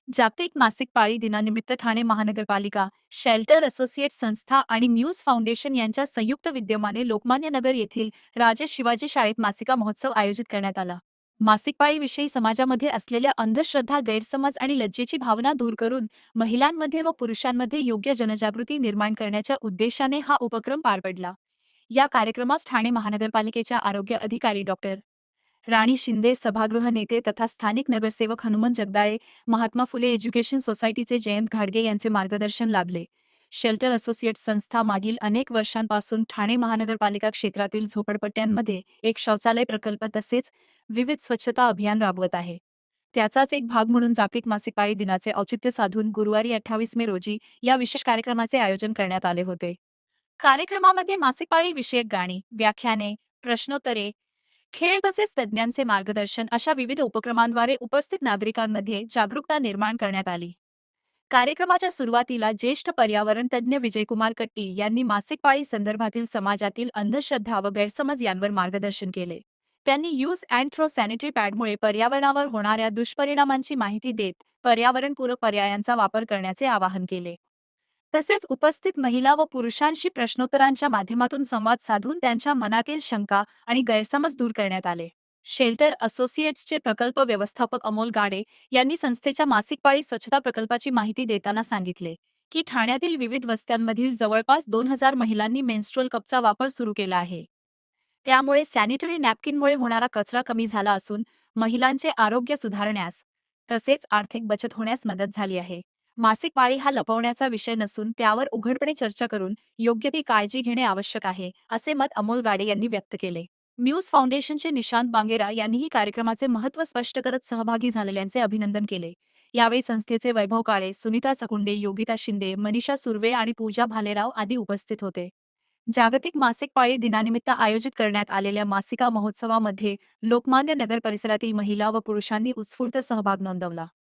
जागतिक मासिक पाळी दिनानिमित्त ठाणे महानगरपालिका, शेल्टर असोसिएट संस्था आणि म्यूज फाउंडेशन यांच्या संयुक्त विद्यमाने लोकमान्य नगर येथील राजे शिवाजी शाळेत मासिका महोत्सव आयोजित करण्यात आला. मासिक पाळीविषयी समाजामध्ये असलेल्या अंधश्रद्धा, गैरसमज आणि लज्जेची भावना दूर करून महिलांमध्ये व पुरुषांमध्ये योग्य जनजागृती निर्माण करण्याच्या उद्देशाने हा उपक्रम पार पडला. या कार्यक्रमास ठाणे महानगरपालिकेच्या आरोग्य अधिकारी डॉक्टर राणी शिंदे, सभागृह नेते तथा स्थानिक नगरसेवक हनुमंत जगदाळे, महात्मा फुले एज्युकेशन सोसायटीचे जयंत घाडगे यांचे मार्गदर्शन लाभले. शेल्टर असोसिएट संस्था मागील अनेक वर्षांपासून ठाणे महानगरपालिका क्षेत्रातील झोपडपट्ट्यांमध्ये एक शौचालय प्रकल्प तसेच विविध स्वच्छता अभियान राबवत आहे. त्याचाच एक भाग म्हणून जागतिक मासिक पाळी दिनाचे औचित्य साधून गुरुवारी 28 मे रोजी या विशेष कार्यक्रमाचे आयोजन करण्यात आले होते. कार्यक्रमामध्ये मासिक पाळी विषयक गाणी, व्याख्याने, प्रश्नोत्तरे, खेळ तसेच तज्ज्ञांचे मार्गदर्शन अशा विविध उपक्रमांद्वारे उपस्थित नागरिकांमध्ये जागरूकता निर्माण करण्यात आली. कार्यक्रमाच्या सुरुवातीला ज्येष्ठ पर्यावरण तज्ज्ञ विजयकुमार कट्टी यांनी मासिक पाळी संदर्भातील समाजातील अंधश्रद्धा व गैरसमज यांवर मार्गदर्शन केले. त्यांनी यूज अँड थ्रो सॅनिटरी पॅडमुळे पर्यावरणावर होणाऱ्या दुष्परिणामांची माहिती देत पर्यावरणपूरक पर्यायांचा वापर करण्याचे आवाहन केले. तसेच उपस्थित महिला व पुरुषांशी प्रश्नोत्तरांच्या माध्यमातून संवाद साधून त्यांच्या मनातील शंका आणि गैरसमज दूर करण्यात आले. शेल्टर असोसिएट्सचे प्रकल्प व्यवस्थापक अमोल गाडे यांनी संस्थेच्या मासिक पाळी स्वच्छता प्रकल्पाची माहिती देताना सांगितले की ठाण्यातील विविध वस्त्यांमधील जवळपास 2000 महिलांनी मेन्स्ट्रुअल कपचा वापर सुरू केला आहे. त्यामुळे सॅनिटरी नॅपकिनमुळे होणारा कचरा कमी झाला असून महिलांचे आरोग्य सुधारण्यास तसेच आर्थिक बचत होण्यास मदत झाली आहे. मासिक पाळी हा लपवण्याचा विषय नसून त्यावर उघडपणे चर्चा करून योग्य ती काळजी घेणे आवश्यक आहे, असे मत अमोल गाडे यांनी व्यक्त केले. म्यूज फाउंडेशनचे निशांत बांगेरा यांनीही कार्यक्रमाचे महत्त्व स्पष्ट करत सहभागी झालेल्यांचे अभिनंदन केले. यावेळी संस्थेचे वैभव काळे, सुनीता चकुंडे, योगिता शिंदे, मनीषा सुर्वे आणि पूजा भालेराव आदी उपस्थित होते. जागतिक मासिक पाळी दिनानिमित्त आयोजित करण्यात आलेल्या मासिका महोत्सवामध्ये लोकमान्य नगर परिसरातील महिला व पुरुषांनी उत्स्फूर्त सहभाग नोंदवला.